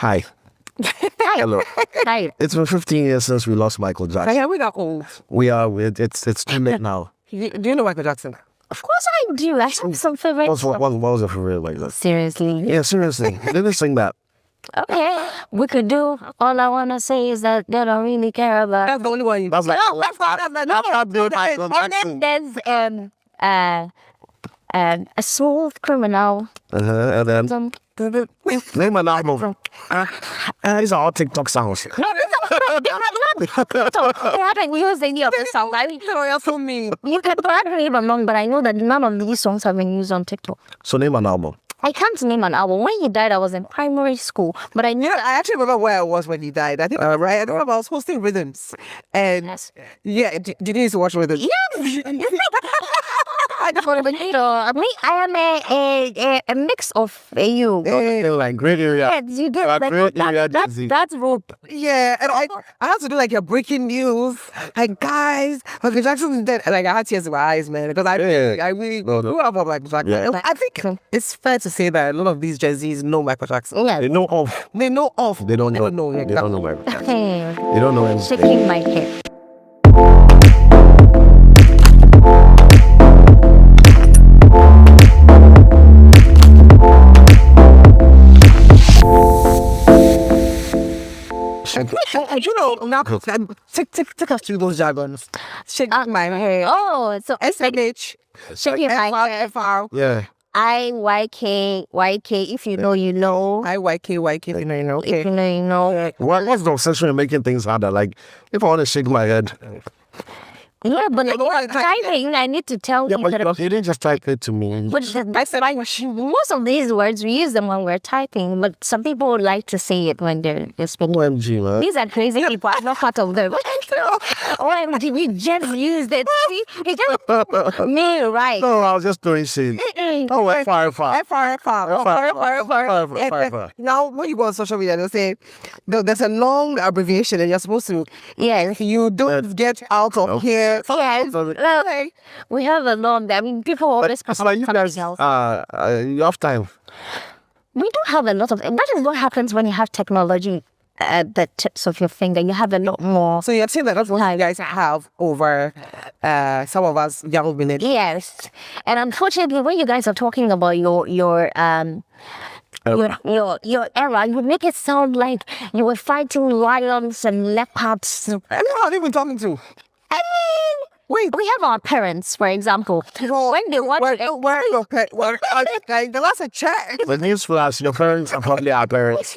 Hi. Hi. Hello. Hi. It's been 15 years since we lost Michael Jackson. Yeah, we got old. We are. It's too late now. Do you know Michael Jackson? Of course I do. I have some favorites. What was your favorite like that? Seriously. Yeah, seriously. Let me sing that. Okay. We could do. All I want to say is that they don't really care about. That's the only one. That's like. No, that's not dude. And then there's a smooth criminal. And then Some. name an album. These are all TikTok songs. I haven't used any of the songs. for me. You can correct me if I'm wrong, but I know that none of these songs have been used on TikTok. So name an album. I can't name an album. When he died, I was in primary school, but I knew. I actually remember where I was when he died. I think, right? I don't remember. I was hosting Rhythms. And Yes. yeah, did you used to watch Rhythms? Yes. I just want to be I am a mix of you. Like great area. Yes, you get Like great area. that's rope. Yeah, and I had to do like your breaking news. Like, guys, Michael Jackson is dead. And like, I had tears in my eyes, man. Because I really grew up on Michael Jackson. Yeah. I think it's fair to say that a lot of these Gen Zs know Michael Jackson. Yeah. They know of. They know of. They don't know. Yeah, They don't know Michael Jackson. Hey, They don't know him. shaking my head. You know, now take us through those jargons. Shake my head. Oh, so SMH. shaking my head. FR. Yeah. IYK. If you know, you know. IYK. You know. If you know, you know. What's the obsession with making things harder? Like, if I want to shake my head. Yeah, but like, Well, typing, I need to tell Yeah, you but that. you didn't just type it to me. But I said I was. most of these words, we use them when we're typing, but some people would like to say it when they're speaking. OMG, man. These are crazy people. I'm not part of them. OMG, we just used it. See? It just me right. No, I was just doing shit. Oh, fire. Now, when you go on social media, they'll say there's a long abbreviation and you're supposed to. Yes. You don't get out of here. Yes. Well, we have a norm. I mean, people always So like you guys, else. you have time. We do have a lot of. That is what happens when you have technology at the tips of your finger. You have a lot more. So you're saying that that's what you guys have over some of us young millennials. Yes, and unfortunately, when you guys are talking about your era, you make it sound like you were fighting lions and leopards. I don't know how they've been talking to. I mean, Wait. we have our parents, for example, when they want Where the last I checked. The news flash, your parents are probably our parents.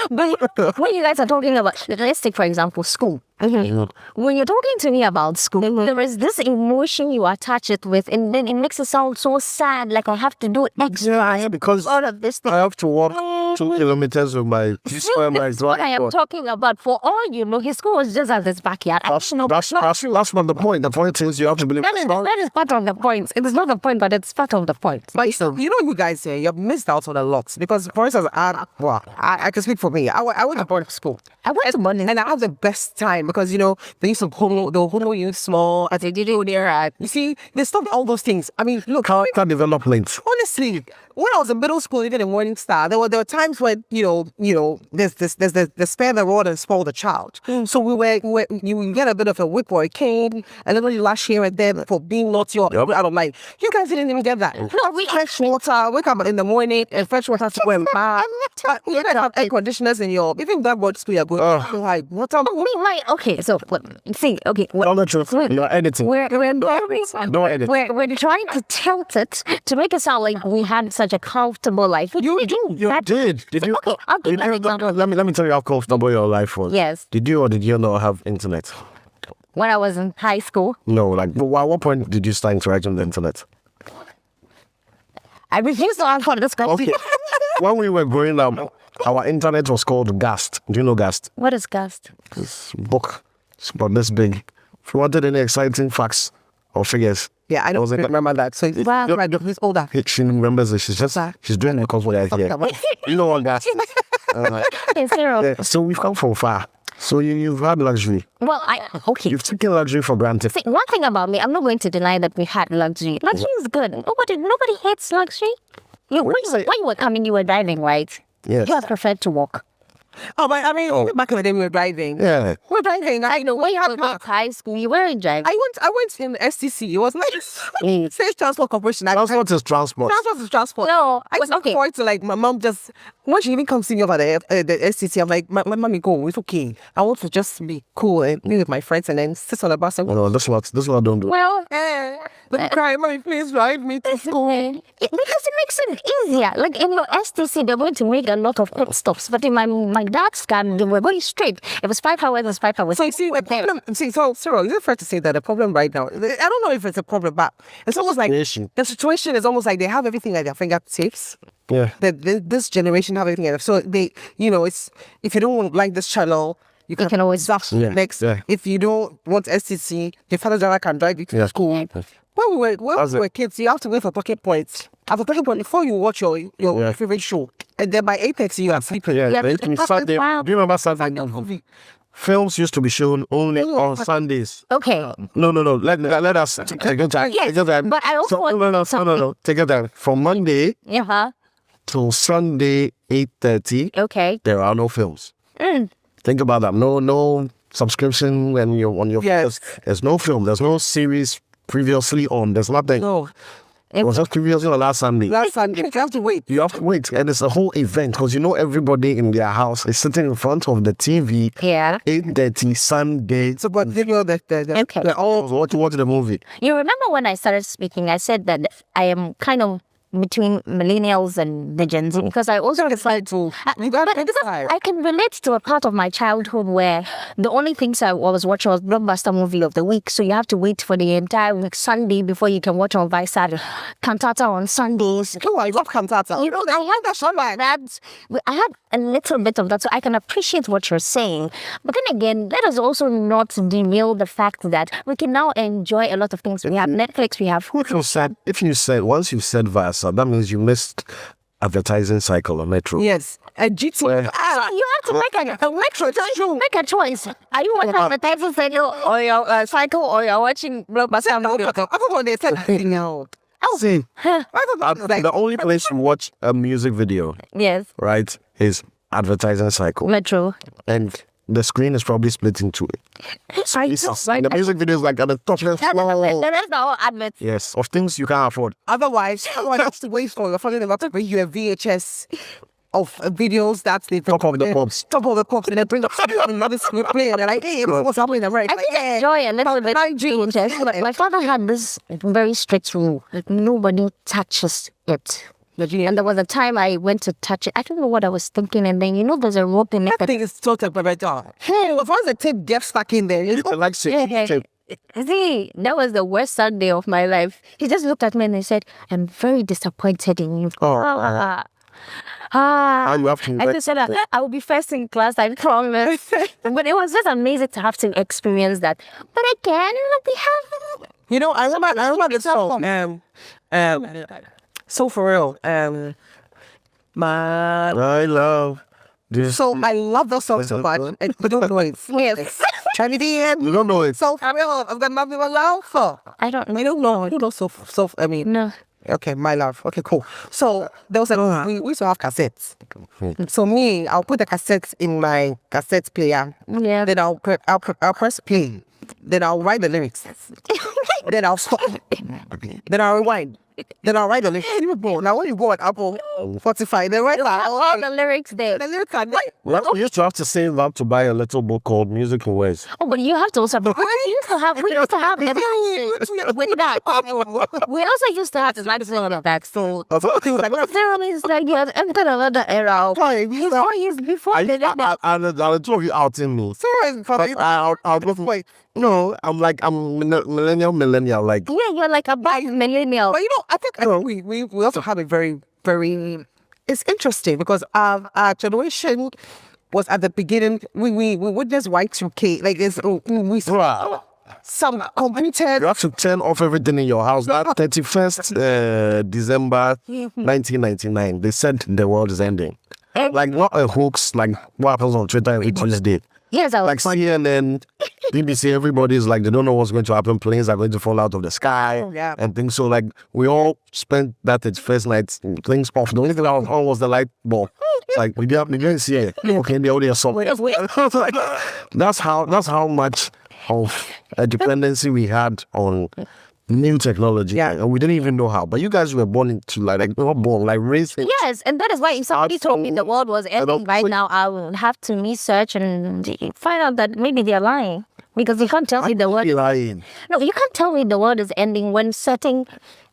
But when you guys are talking about, let's take for example school. When you're talking to me about school, there is this emotion you attach it with, and then it makes it sound so sad, like I have to do extra. Because All of this thing. I have to walk 2 kilometers with my What I am talking about, for all you know, his school was just at his backyard. That's not the point. The point is you have to believe. That is part of the point. It is not the point, but it's part of the point. But you know, you guys say you've missed out on a lot because, for instance, I can speak for me. I went to boarding school. I went to Monday. And I had the best time because, you know, they used to homo you small, as they did it there. You see, they stopped all those things. I mean, look, Character development. honestly, when I was in middle school, even in Morning Star, there were times when, you know, there's the spare the rod and spoil the child. So you would get a bit of a whip or a cane, and then you lash here and there for being naughty or out of line. You guys didn't even get that. No, we fresh water, wake up in the morning and fresh water to go and bath. You guys have air conditioners in your, even that board school you're going, like, what up? Okay, so see, okay, Tell the truth. You're editing. we're No edit. we're trying to tilt it to make it sound like we had such a comfortable life. You did. Did you? Okay, I'll give you an example. Let me tell you how comfortable your life was. Yes. Did you or did you not have internet? When I was in high school, No. Like, at what point did you start interacting with the internet? I refused to answer this question. Okay. When we were growing up, our internet was called Gast. Do you know Gast? What is Gast? This book. It's about this big. If you wanted any exciting facts or figures. Yeah, I don't remember that. So Wow. you're right, he's older. She remembers it. She's doing it because we're here. You know what Gast is. Okay, zero. Yeah, so we've come from far. So you've had luxury. Well, okay. You've taken luxury for granted. See, one thing about me, I'm not going to deny that we had luxury. Luxury is good. Nobody hates luxury. When you were coming, you were driving, right? Yes. You have preferred to walk. Oh, but I mean, back in the day, we were driving. Yeah. We were driving. I know. When you were at high school, you weren't driving. I went in STC. It was nice. Safe Transport Corporation. Transport is transport. Transport is transport. No, I was okay. forward to like my mom just when she even comes to me over the STC. I'm like, my mommy, go. It's okay. I want to just be cool and be with my friends and then sit on the bus and No, this is what I don't do. Well, but cry, mommy, please drive me to school. because it makes it easier. Like in your STC, they're going to make a lot of pit stops. But in my dad's car, they were going straight. It was 5 hours, it was 5 hours. So you see, a problem. See, so Cyril, is it fair to say that the problem right now? I don't know if it's a problem, but it's almost like the situation is almost like they have everything at their fingertips. Yeah. This generation have everything at their, so they, it's if you don't like this channel, you can always zap next. Yeah. If you don't want STC, your father driver can drive you to school. When we were kids, you have to wait for pocket points. After pocket point, before you watch your favorite show, and then by 8:30 you are sleeping. Yeah. Yeah, Sunday. wow. Do you remember Sunday? Films used to be shown only on Sundays. Okay. No. Let us take your time. Yes, Take your time. but I also want No. Take your time. From Monday Yeah. till Sunday 8:30, Okay. there are no films. Think about that. No subscription when you're on your Yes. There's no film. There's no series previously on. There's nothing. No, It was just previously on last Sunday. last Sunday you have to wait. You have to wait, and it's a whole event because everybody in their house is sitting in front of the TV. Yeah. 8:30 Sunday. So, but you know that Okay. they're all Watch the movie. You remember when I started speaking, I said that I am kind of between millennials and the Gen Z because I also decide to. You but gotta because decide. I can relate to a part of my childhood where the only things I was watching was blockbuster movie of the week. So you have to wait for the entire week Sunday before you can watch on Vice Cantata on Sundays. Oh, I love cantata. You know, I had that song like that. I had a little bit of that, so I can appreciate what you're saying. But then again, let us also not derail the fact that we can now enjoy a lot of things. We have Netflix, we have If you said once you've said Vasa, that means you missed advertising cycle on Metro. Yes, a GT. you have to make a choice. Are you watching advertising cycle or your cycle, or you're watching blockbuster movie? I thought they said anything else. See, I thought the only place you watch a music video, Yes, right, is advertising cycle. Metro. And the screen is probably split into it. The music video is like at the top left. That's not adverts. Yes, of things you can't afford. Otherwise, someone has to wait for your family member to bring you a VHS of videos that's the Top of the pops. Top of the pops, and then bring up another screen play, and they're like, hey, what's happening? Right? I think I enjoy a little bit. My father had this very strict rule that nobody touches it. And there was a time I went to touch it. I don't know what I was thinking, and then there's a rope in it. That thing is total better. Hey, as far as the tape gets stuck in there, you know? I like See, that was the worst Sunday of my life. He just looked at me and he said, I'm very disappointed in you. And you have to I just said, I will be first in class, I promise. But it was just amazing to have to experience that. But again, we have... You know, I remember the song. So for real, I love this. so I love those songs so much, but don't know it. Yes. Trinity, You don't know it. so for real, I've got nothing but love for. I don't know. I don't know. So I mean, No. okay, my love. Okay, cool. So there was we used to have cassettes. So me, I'll put the cassettes in my cassette player. Yeah. Then I'll press play. Then I'll write the lyrics. Then I'll stop. Then I'll rewind. Then I'll write the lyrics. Now when you go on Apple, Spotify, then write All the lyrics there. the lyrics are Well, you used to have to save up to buy a little book called Music in Ways. Oh, but you have to also... We used to have with that. We also used to have this magazine on that. So there is like you had entered another era. It's 4 years before I they did that. the two of you out in me. Wait, No, I'm millennial. Like, Yeah, you're like a bad millennial. but you know, I think we also have a very, very. It's interesting because our generation was at the beginning. We witnessed Y2K. Like it's some completed. you have to turn off everything in your house. That 31st December 1999, they said the world is ending. Like not a hoax, like what happens on Twitter and police did. Yes, I was. Like CNN, BBC, everybody's like, they don't know what's going to happen. Planes are going to fall out of the sky Yeah. and things. So, like, we all spent that its first night, things off. The only thing that was on was the light bulb. Like, we didn't see it. Okay, the audio somewhere. Like, that's how much of a dependency we had on new technology. Yeah. And we didn't even know how. But you guys were born into, like not born, like raised. Yes, and that is why if somebody told me the world was ending right now, I would have to research and find out that maybe they're lying. Because you can't tell me the world. Lying. No, you can't tell me the world is ending when certain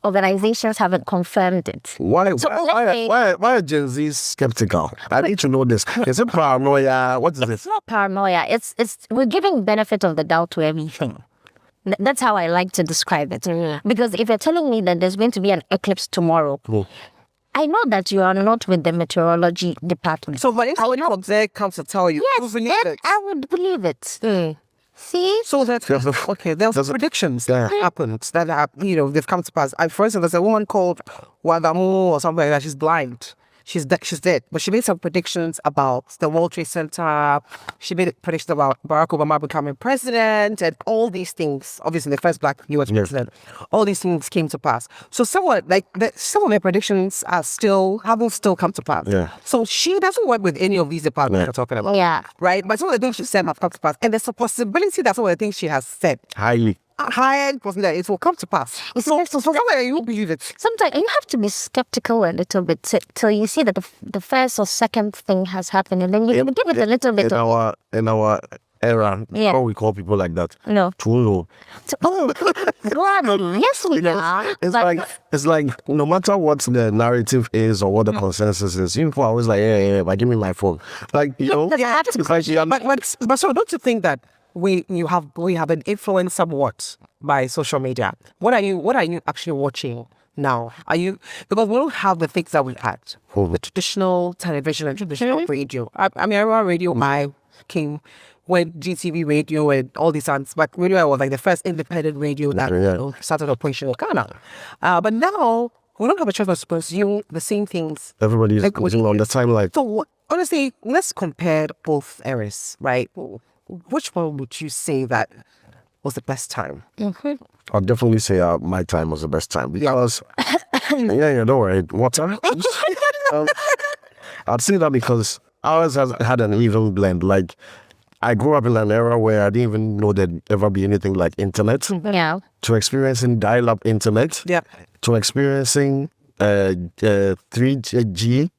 organizations haven't confirmed it. Why let's are Gen Zs skeptical? I need to know this. Is it paranoia? What is It's this? not paranoia. It's we're giving benefit of the doubt to everything. That's how I like to describe it. Because if you're telling me that there's going to be an eclipse tomorrow, I know that you are not with the meteorology department. So, but if someone from there comes to tell you, Yes, you believe then it. I would believe it. See? So that's okay. There's predictions that happened that have, they've come to pass. For instance, there's a woman called Wadamu or something like that. She's blind. She's dead. But she made some predictions about the World Trade Center. She made predictions about Barack Obama becoming president and all these things. Obviously, the first black U.S. president. All these things came to pass. So somewhat like some of their predictions haven't still come to pass. Yeah. So she doesn't work with any of these departments we're talking about. Yeah. Right? But some of the things she said have come to pass. And there's a possibility that some of the things she has said Highly. high possibility that it will come to pass. So somewhere you believe it. Sometimes you have to be skeptical a little bit till you see that the first or second thing has happened, and then you give it a little bit in of... our era, Yeah. what we call people like that. No. True. Yes, we are. It's like no matter what the narrative is or what the consensus is, you are always like, yeah, but give me my phone. Like, You have to- it's like But so don't you think that we have been influenced somewhat by social media? What are you actually watching now? Because we don't have the things that we had. The traditional television and traditional radio. I remember radio came when GTV radio and all these things, but radio was like the first independent radio that started operational Ghana. But now we don't have a choice but to pursue the same things. everybody is cruising on the timeline. So honestly, let's compare both eras, right? Which one would you say that was the best time? I'll definitely say my time was the best time because don't worry. What time? I'd say that because ours has had an even blend. Like I grew up in an era where I didn't even know there'd ever be anything like internet. Yeah. To experiencing dial-up internet. Yeah. To experiencing 3G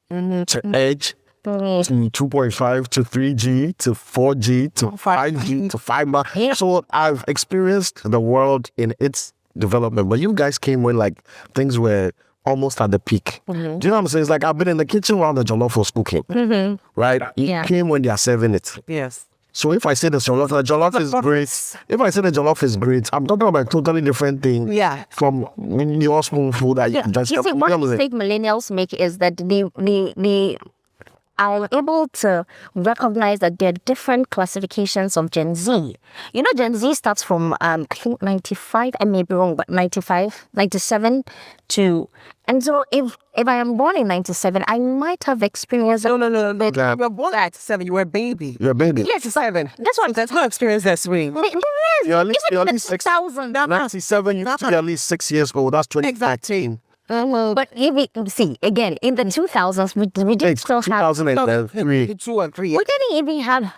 to edge. To 2.5 to 3G to 4G to 5G to fiber. So I've experienced the world in its development. But you guys came when like things were almost at the peak. Do you know what I'm saying? It's like I've been in the kitchen while the jollof was cooking. Right? You came when they are serving it. Yes. So if I say the jollof is great, if I say the jollof is great, I'm talking about a totally different thing. Yeah. From your spoon food that you just You see, one mistake millennials make is that they are able to recognize that there are different classifications of Gen Z. You know, Gen Z starts from, I think 95, I may be wrong, but 95, 97 to... And so if I am born in 97, I might have experienced... No. Yeah. You were born at 7, you were a baby. You're a baby. Yes, 7. That's what... There's no experience that's swing. You're at least, Even the 6,000. 6,000. 97, you're at least 6 years old. That's 2013. But if you see, again, in the 2000s, we did still have... 2003. 2 and 3. We didn't even have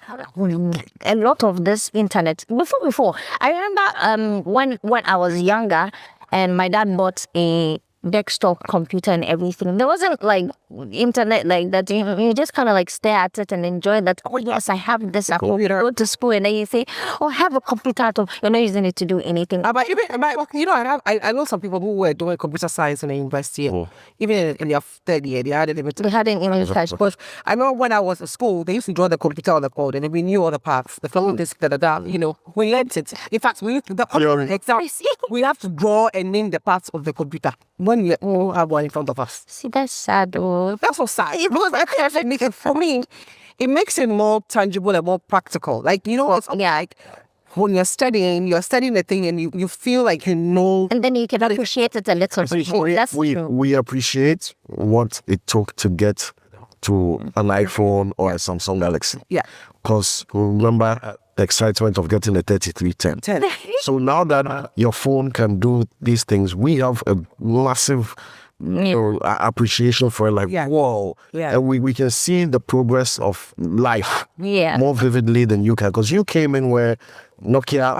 a lot of this internet before. I remember when I was younger and my dad bought a desktop computer and everything. There wasn't like internet like that. You just kind of like stare at it and enjoy that. Oh yes, I have this. I can go to school and then you say, oh, I have a computer at home. You're not using it to do anything. But even, I know some people who were doing computer science in the university. Even in their third year, they hadn't even touched. But I remember when I was at school, they used to draw the computer on the code, and then we knew all the paths, the film disk, we learned it. In fact, we used to we have to draw and name the parts of the computer when we all have one in front of us. See, that's sad. Oh. That's so sad. Because for me, it makes it more tangible and more practical. Like, like when you're studying the thing and you feel like you know. And then you can appreciate it a little. That's true. We appreciate what it took to get to an iPhone or a Samsung Galaxy. Yeah. Because remember the excitement of getting a 3310. So now that your phone can do these things, we have a massive appreciation for it. Like, whoa. Yeah. And we can see the progress of life more vividly than you can. Because you came in where Nokia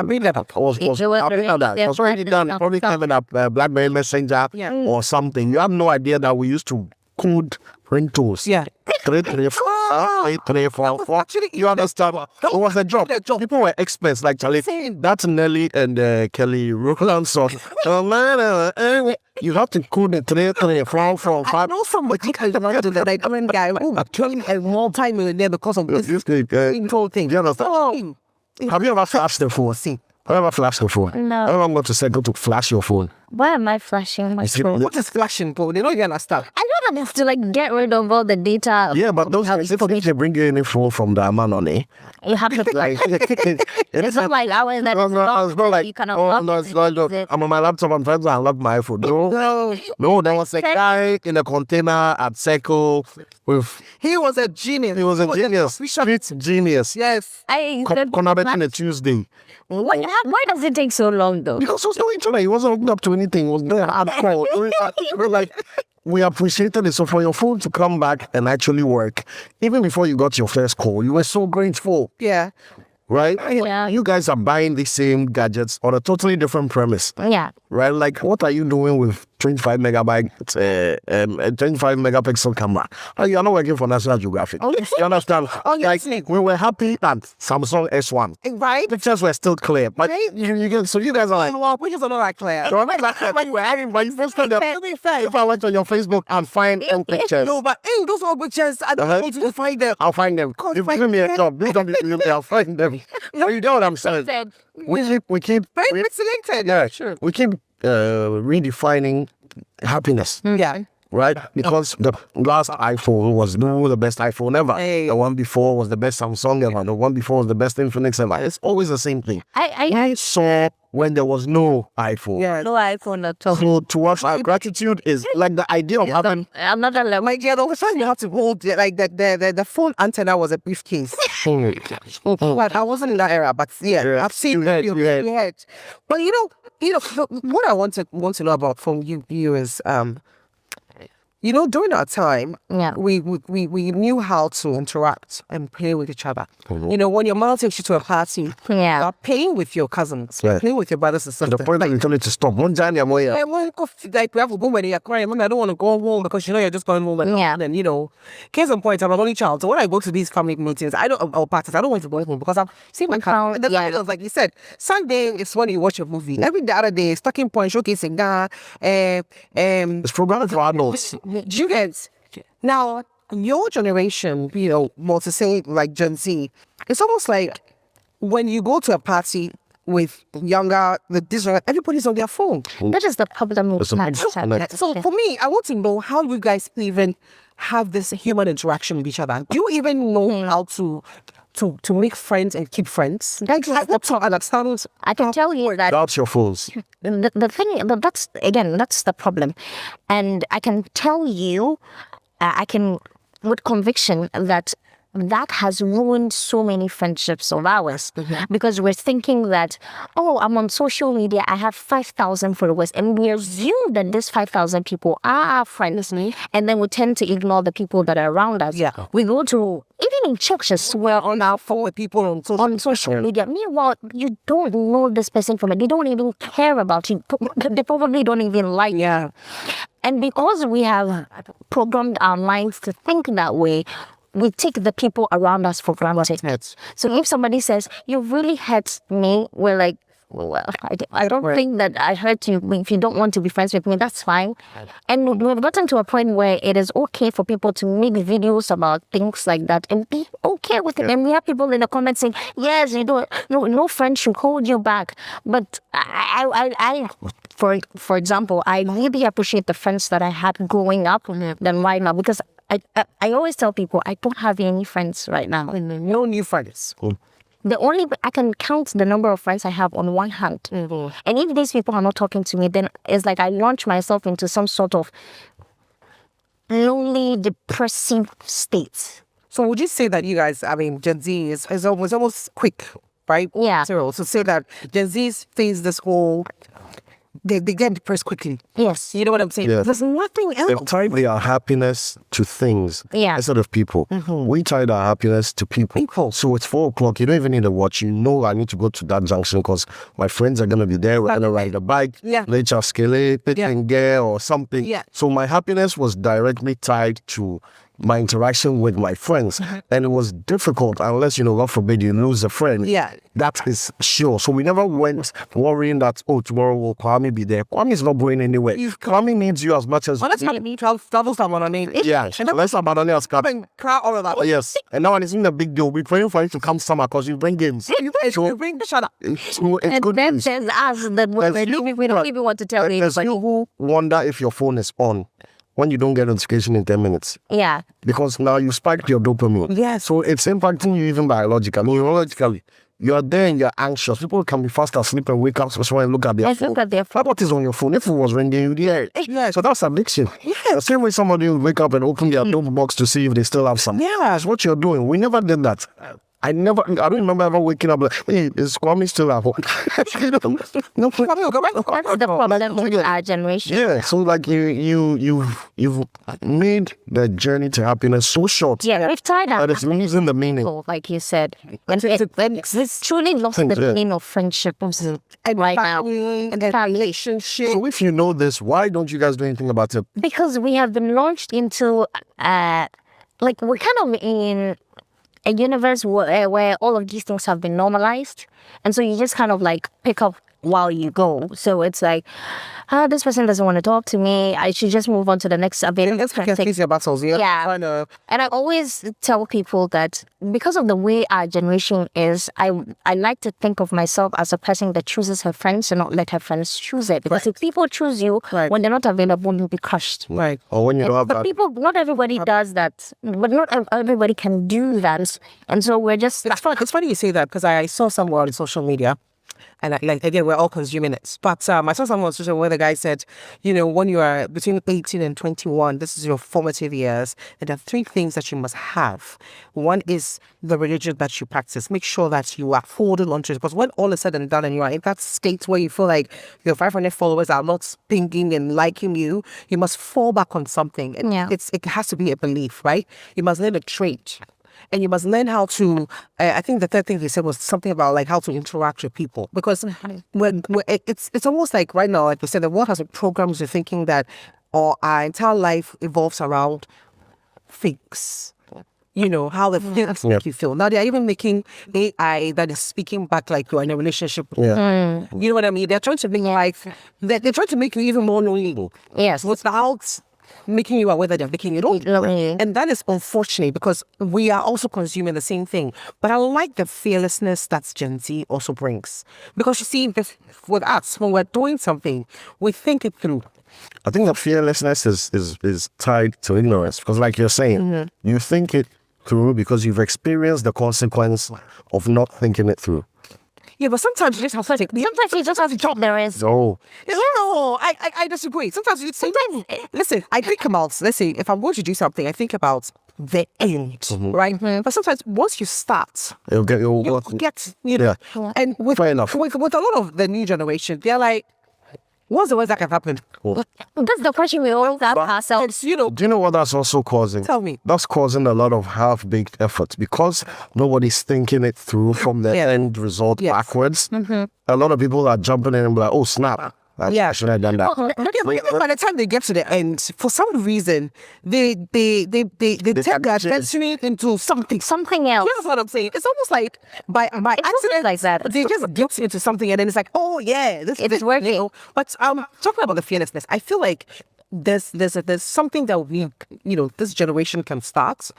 was already done. Probably having a BlackBerry Messenger or something. You have no idea that we used to code ringtones. Yeah. 3, 3, 4, 3, 4, 4. Actually, You understand? It was a job. People were experts like Charlie. That's Nelly and Kelly Rowland song. You have to code the 3, 3, 4, 4, 5. I know somebody called the Nigerian guy who became a multi-millionaire because of this whole thing. You understand? Have you ever flashed the phone? Have you ever flashed the phone? No. Have you ever got to cycle to flash your phone? Why am I flashing my phone? What is flashing, bro? They don't even understand. I know that it's to like get rid of all the data. Yeah, but those if they bring you any phone from the man on it, You have to like. It's not like I was that. it's not like, you cannot I'm on my laptop, I'm trying to unlock my iPhone. No, there was a guy in a container at Circle with... He was a genius. He was a genius. Street genius. Yes. Conabe on a Tuesday. Why does it take so long though? Because there was no internet. He wasn't hooked up to anything. It was very hardcore. We're like... We appreciated it. So for your phone to come back and actually work, even before you got your first call, you were so grateful. Yeah. Right? Yeah. You guys are buying the same gadgets on a totally different premise. Yeah. Right? Like, what are you doing with 25 megabyte, 25 megapixel camera? You're not working for National Geographic. You understand? Like, we were happy that Samsung S1. Right? Pictures were still clear. But so you guys are like, Well, pictures are not that clear. so I'm like, we're having my first time. If I went on your Facebook and find them pictures, No, but those are pictures. I don't want to find them. I'll find them. If you give me a job, please don't give me, I'll find them. You know what I'm saying? We keep Very pixelated. yeah, sure. We keep redefining happiness, Yeah. right? Because the last iPhone was the best iPhone ever. Hey. The one before was the best Samsung ever. The one before was the best Infinix ever. It's always the same thing. I saw when there was no iPhone. Yeah. No iPhone at all. So to us, our gratitude is like the idea of having. Another level. My dear, the only time you have to hold like the phone antenna was a briefcase. But I wasn't in that era, but yeah, I've seen You had. But you know, what I want to know about from you is during our time, we knew how to interact and play with each other. Mm-hmm. When your mother takes you to a party, you're playing with your cousins, playing with your brothers and sisters. The point that you tell it to stop. One time, you're more. Like we have to go when you're crying. Mommy, I don't want to go home because you're just going home. And case in point, I'm an only child. So when I go to these family meetings, or parties, I don't want to go home because I've seen my car. Like you said, Sunday is when you watch a movie. Every other day is talking point, showcasing It's programmed for adults. do you guys now your generation, more to say like Gen Z, it's almost like when you go to a party with everybody's on their phone. That is the problem with that. So for me, I want to know how you guys even have this human interaction with each other. Do you even know how to make friends and keep friends? Like, I want to understand. I can tell you that That's your phones. the thing that's the problem, and I can tell you, with conviction that has ruined so many friendships of ours because we're thinking that, I'm on social media, I have 5,000 followers, and we assume that these 5,000 people are our friends, and then we tend to ignore the people that are around us. Yeah. We go to, even in churches, we're on our phone with people on social media. Meanwhile, you don't know this person from it. They don't even care about you. They probably don't even like you. Yeah. And because we have programmed our minds to think that way, we take the people around us for granted. So if somebody says, you really hurt me, we're like, well, I don't think that I hurt you. If you don't want to be friends with me, that's fine. And we've gotten to a point where it is okay for people to make videos about things like that and be okay with it. And we have people in the comments saying, yes, you don't, no friend should hold you back. But I for example, I really appreciate the friends that I had growing up than right now, because I always tell people I don't have any friends right now. No new friends. I can count the number of friends I have on one hand. Mm-hmm. And if these people are not talking to me, then it's like I launch myself into some sort of lonely, depressive state. So would you say that you guys, I mean, Gen Z is almost quick, right? Yeah. So say that Gen Z's face this whole, they get depressed quickly. Yes. You know what I'm saying? Yeah. There's nothing They else. tie our happiness to things Yeah. instead of people. We tied our happiness to people. So it's 4 o'clock. You don't even need a watch. You know I need to go to that junction because my friends are going to be there. We're going to ride a bike. Yeah. Later, scale, gear or something. Yeah. So my happiness was directly tied to my interaction with my friends. And it was difficult unless, God forbid, you lose a friend. Yeah. That is sure. So we never went worrying that, tomorrow will Kwame be there. Kwame is not going anywhere. Kwame needs you as much as... Well, that's not me. Travel someone, I mean. Yeah. Let's have another else. Crowd all of that. Yes. And now it's not a big deal. We're praying for you to come summer because you bring games. You bring shut up. So it's And good then news. there's us that we don't even want to tell you. There's you who wonder if your phone is on when you don't get notification in 10 minutes. Yeah. Because now you spiked your dopamine. Yeah. So it's impacting you even biologically, neurologically. You're there and you're anxious. People can be fast asleep and wake up and look at their Let's phone. look at their phone. What is on your phone? If it was ringing, you'd hear it. Yeah. So that's addiction. Yeah. The same way somebody will wake up and open their box to see if they still have some. Yeah. That's what you're doing. We never did that. I don't remember ever waking up like, hey, is Kwame still at home? No, That's the problem with our generation. yeah. So like you've made the journey to happiness so short Yeah, we've tied that up. it's losing the meaning. Like you said, it's truly lost the meaning of friendship right now. And then relationship. So if you know this, why don't you guys do anything about it? Because we have been launched into, like, we're kind of in a universe where all of these things have been normalized. And so you just kind of like pick up while you go. So it's like, this person doesn't want to talk to me. I should just move on to the next available. Let's get easier battles. Yeah. I know. And I always tell people that because of the way our generation is, I like to think of myself as a person that chooses her friends and not let her friends choose it. Because if people choose you when they're not available, you'll be crushed. Right. Or when you don't have But that. people, not everybody does that. But not everybody can do that. And so we're just... It's funny you say that because I saw somewhere on social media. And again, we're all consuming it. But I saw someone on social where the guy said, when you are between 18 and 21, this is your formative years. And there are 3 things that you must have. One is the religion that you practice. Make sure that you are holding on to it. Because when all is said and done and you are in that state where you feel like your 500 followers are not pinging and liking you, you must fall back on something. And it has to be a belief, right? You must learn a trait. And you must learn how to, I think the third thing he said was something about like how to interact with people. Because it's almost like right now, like we said, the world has been programmed to thinking that our entire life evolves around things. How the things make you feel. Now they're even making AI that is speaking back like you're in a relationship. Yeah. You know what I mean? They're trying to make they're trying to make you even more knowable. Yes. Without making you aware that they're making it up. And that is unfortunate because we are also consuming the same thing. But I like the fearlessness that Gen Z also brings. Because you see, with us, when we're doing something, we think it through. I think that fearlessness is tied to ignorance because like you're saying, you think it through because you've experienced the consequence of not thinking it through. Yeah, but sometimes you just have to take... Sometimes you just have to talk there is. Oh. No, I disagree. Sometimes listen, I think about, let's say, if I'm going to do something, I think about the end, right? But sometimes once you start, You'll get and with fair enough. With a lot of the new generation, they're like, what's the worst that can happen? That's the question we all ask ourselves. Do you know what that's also causing? Tell me. That's causing a lot of half-baked efforts because nobody's thinking it through from the end result backwards. A lot of people are jumping in and be like, oh, snap. I should have done that. By the time they get to the end, for some reason, they turn their attention into something else. You know what I'm saying? It's almost like by accident, like that. They just get into something, and then it's like, oh yeah, it's working. But talking about the fearlessness, I feel like there's something that we, this generation can start,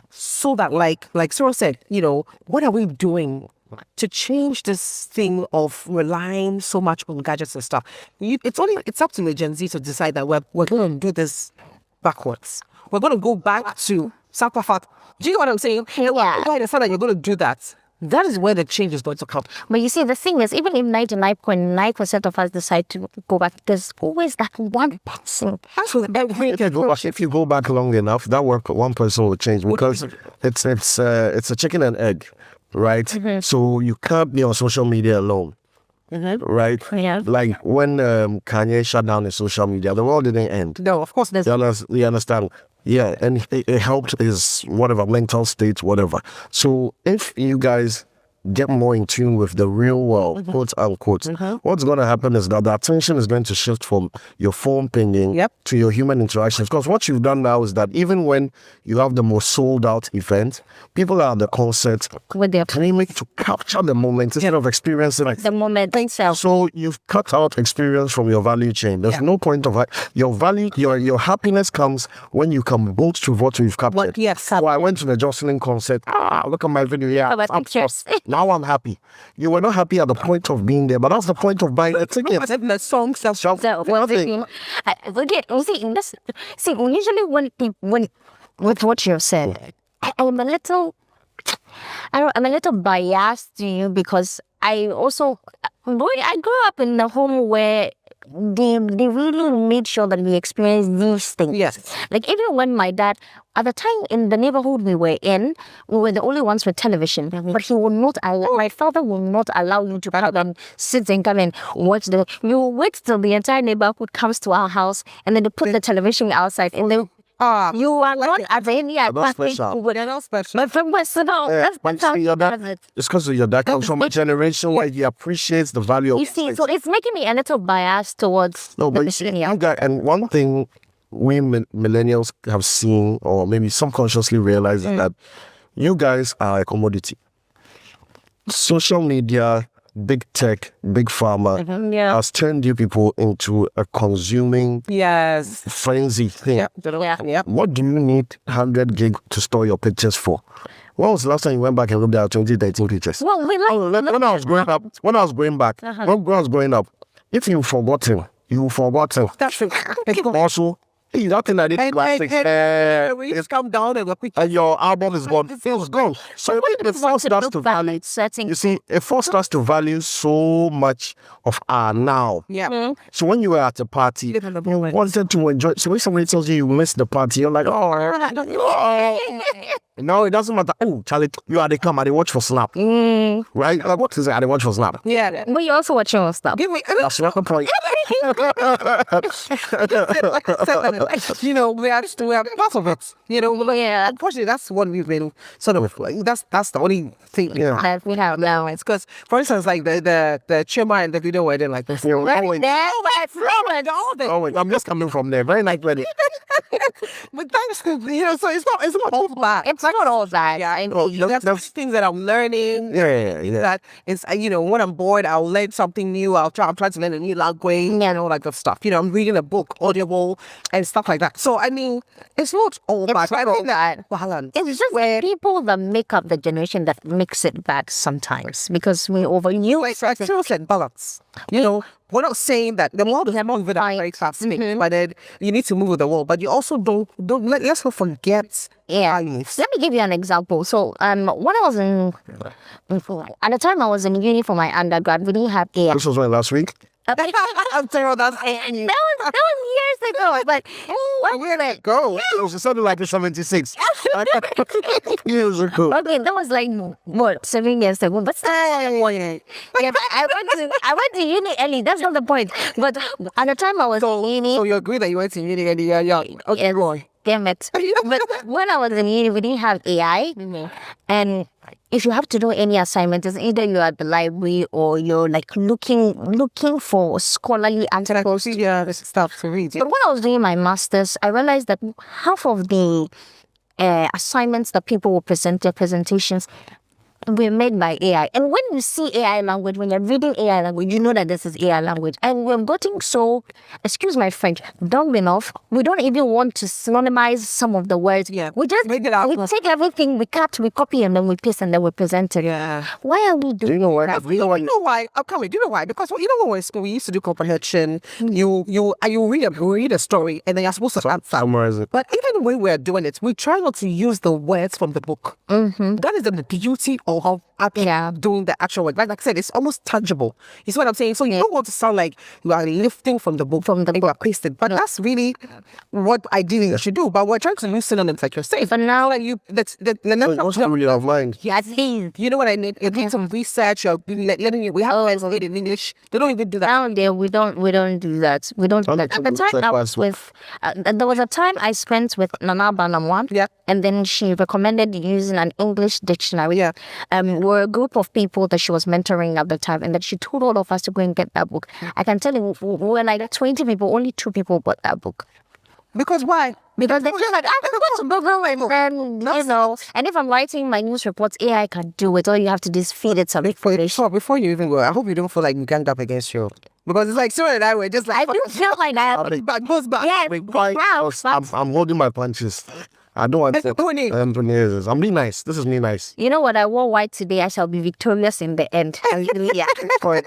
so that like Cyril said, what are we doing to change this thing of relying so much on gadgets and stuff? It's up to the Gen Z to decide that we're going to do this backwards. We're going to go back to Sacrifice. Do you know what I'm saying? Yeah. I decide that you're going to do that. That is where the change is going to come. But you see, the thing is, even if 99.9% of us decide to go back, there's always that one person. If you go back long enough, that one person will change because it's a chicken and egg, right? So you can't be on social media alone. Right? Yeah. Like when Kanye shut down his social media, the world didn't end. No, of course there's You understand? Yeah, and it helped his whatever mental state, whatever. So if you guys get more in tune with the real world, quote unquote, what's going to happen is that the attention is going to shift from your phone pinging to your human interactions. Because what you've done now is that even when you have the most sold out event, people are at the concert With their claiming to capture the moment instead of experiencing it. the moment itself. So you've cut out experience from your value chain. There's no point of your value, your happiness comes when you can boast to what you've captured. What, yes. So I went to the Joselyn concert. Look at my video. Yeah, About pictures. now I'm happy. You were not happy at the point of being there, but that's the point of buying a ticket. the song self. So, well, Nothing. again, you see, usually when with what you've said, I'm a little biased to you because I grew up in a home where they really made sure that we experience these things. Yes. Like even when my dad, at the time in the neighborhood we were in, we were the only ones with television. But he would not allow, my father will not allow you to come and sit and come and watch you wait till the entire neighborhood comes to our house and then they put the television outside and then you are not at any advantage. They're not special. But from Western, that's how Your dad, it's because your dad comes from a generation where he appreciates the value of you see, so it's making me a little biased towards No, the but you see, millennial. you guys, and one thing we millennials have seen, or maybe subconsciously realize, is that you guys are a commodity. Social media, big tech, big pharma Yeah. has turned you people into a consuming Yes. frenzy thing. Yeah. What do you need 100 gig to store your pictures for? When was the last time you went back and looked at 2013 pictures? Well, we like When I was growing up, when I was growing up, if you've forgotten, That's true. Also, hey, that thing I did last We just come down and we and your album is gone. It was gone. So it forced us to value. certain. You see, it forced us to value so much of our now. Yeah. So when you were at a party, you wanted to enjoy. So when somebody tells you missed the party, you're like, no, it doesn't matter. Oh, Charlie, you are the come and they watch for Snap. Right? Like, what is it? They watch for Snap. Yeah. But you also watch your stuff. Give me That's not the point. we are part of it. Yeah. Unfortunately, that's what we've been sort of like. That's the only thing That we have now. it's because, for instance, like the Chima and the video where they're like this. Oh, wait, I'm just coming from there. Very nice ready. But thanks to so it's not all that. It's not all that. Yeah, I know. Oh, There's things that I'm learning. Yeah. That it's when I'm bored, I'll learn something new. I'm trying to learn a new language and all that good stuff. I'm reading a book, Audible, and stuff like that. So I mean, it's not all bad. I think that Wahala. it's just people that make up the generation that makes it bad sometimes because we overuse. Truth and balance. We're not saying that the world is not with that very fast, but then you need to move with the world. But you also don't let's not forget. Yeah. Let me give you an example. So, when I was at the time I was in uni for my undergrad, we didn't have AI. This was when last week. I'm terrible. That That was years ago. But where did it go? It was something like the 76. Years ago. okay, that was like what 7 years ago. But still, yeah, but I went to uni early. That's not the point. But at the time I was in uni. So you agree that you went to uni and you're young? Okay, boy. Damn it. But when I was in uni, we didn't have AI. And if you have to do any assignment, it's either you're at the library or you're like looking for scholarly articles. Yeah, there's stuff to read. But when I was doing my master's, I realized that half of the assignments that people will present, their presentations, were made by AI. And when you see AI language, when you're reading AI language, you know that this is AI language. And we're getting so, excuse my French, dumb enough, we don't even want to synonymize some of the words. Yeah. We just Make it out. we take everything, we cut, we copy, and then we paste, and then we present it. Yeah. Why are we doing that? You know why? I'm coming. Do you know why? Because when we're in school, we used to do comprehension. You read a story, and then you're supposed to Summarize it. But even when we're doing it, we try not to use the words from the book. That is the beauty of happy doing the actual work. Like I said, it's almost tangible. You see what I'm saying? So you don't want to sound like you are lifting from the book, you are pasted. But that's really what ideally you should do. But we're trying to use synonyms like you're saying. But now, like you, that's also really have mind. yes, he. you know what I need? You need some research. You're letting you. We have translated in English. They don't even do that. Down there, we don't do that. We don't do that. At the time I was with, there was a time I spent with Nana Banamwan. Yeah. And then she recommended using an English dictionary. Yeah. We're a group of people that she was mentoring at the time, and that she told all of us to go and get that book. I can tell you, we were like 20 people, only 2 people bought that book. Because why? Because they're like, I'm going to Google and then, you know, and if I'm writing my news reports, AI can do it. All you have to do is feed it some information. Before you even go, I hope you don't feel like you ganged up against you. Because it's like, Sarah and I were just like, I do feel like that. back, goes back. Yeah, I'm holding my punches. I don't want to. I'm being nice. This is me nice. you know what? I wore white today. I shall be victorious in the end. Yeah. But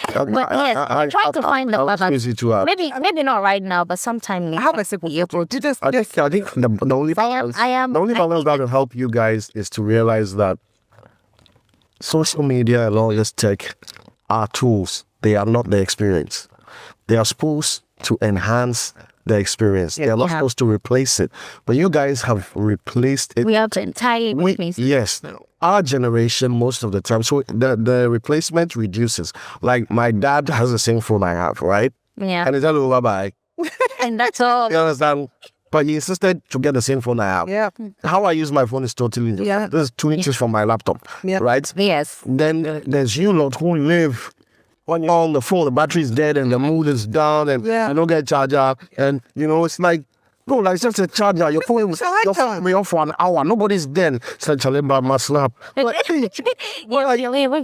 yes, try to find the balance. Maybe not right now, but sometime later. I have a simple approach. I think the only balance that will help you guys is to realize that social media and all this tech are tools. They are not the experience. They are supposed to enhance the experience. They are not supposed to replace it. But you guys have replaced it. We have to entirely replace it. Yes. Our generation, most of the time, so the replacement reduces. Like my dad has the same phone I have, right? Yeah. And it's hello, bye-bye. And that's all. You understand? But he insisted to get the same phone I have. Yeah. How I use my phone is totally different. Yeah. This is 2 inches from my laptop, right? Yes. Then there's you lot who live when you're on the phone, the battery's dead and the mood is down and I don't get charger. And, you know, it's like, no, like just a charger. Your phone will be off for an hour. Nobody's dead. Said Chalimba must slap. We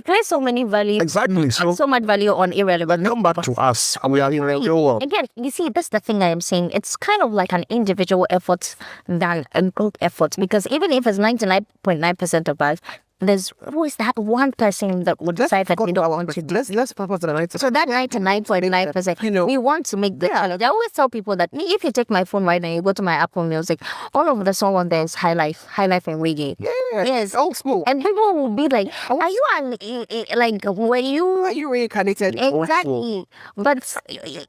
place so many value. Exactly. So much value on irrelevant. Come back to us. We are in a real world. Again, you see, that's the thing I am saying. It's kind of like an individual effort than a group effort. Because even if it's 99.9% of us, there's always that one person that would decide that we don't want to do. Let's purpose the night. So that 99.9%, we want to make the challenge. I always tell people that if you take my phone right now, you go to my Apple Music, all of the song on there is high life and reggae. Yes. Old school. And people will be like, are you were you reincarnated? Exactly. But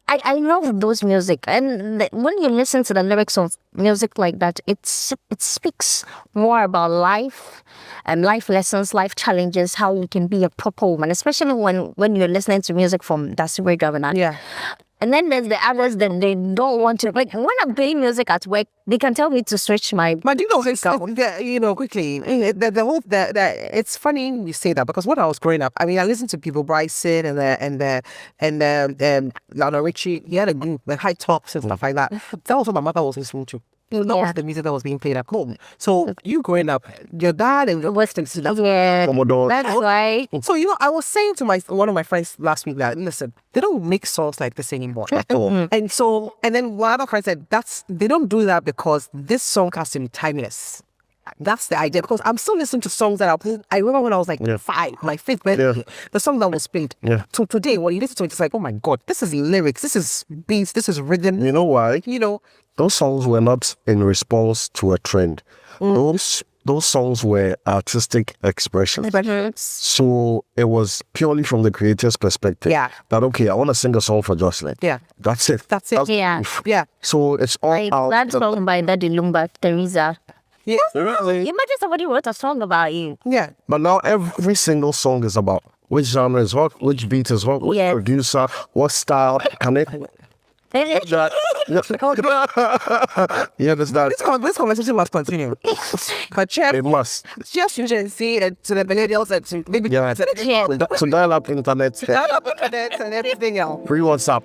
I love those music. And when you listen to the lyrics of music like that, it speaks more about life and life lessons, life challenges, how you can be a proper woman, especially when you're listening to music from Dasiri Governor. Yeah. And then there's the others that they don't want to. Like when I'm playing music at work, they can tell me to switch my. But you know, quickly, it's funny you say that because when I was growing up, I mean, I listened to people, Bryson and Lionel Richie. He had a group, like High Tops and stuff like that. That was what my mother was listening to. That was the music that was being played at home. So you growing up, your dad and Western stuff. Yeah, that's right. So I was saying to one of my friends last week that listen, they don't make songs like this anymore. And then one other friend said they don't do that because this song has to be timeless. That's the idea because I'm still listening to songs that I remember when I was like 5, my 5th birthday, the song that was played. Yeah. So today when you listen to it, it's like, oh my God, this is lyrics, this is beats, this is rhythm. You know why? You know, those songs were not in response to a trend. Those songs were artistic expressions. So it was purely from the creator's perspective. Yeah. That okay, I want to sing a song for Joselyn. Yeah. That's it. Yeah. So it's all out. That song by Daddy Lumba, Teresa. Yeah. Really? Imagine somebody wrote a song about you. Yeah. But now every single song is about which genre is what, which beat is what, which producer, what style, can it? Yeah, that's that. This conversation must continue. But Chef, It must. just usually see it to the millennials and to maybe Yeah. to the So dial up internet. internet and everything else. Free WhatsApp.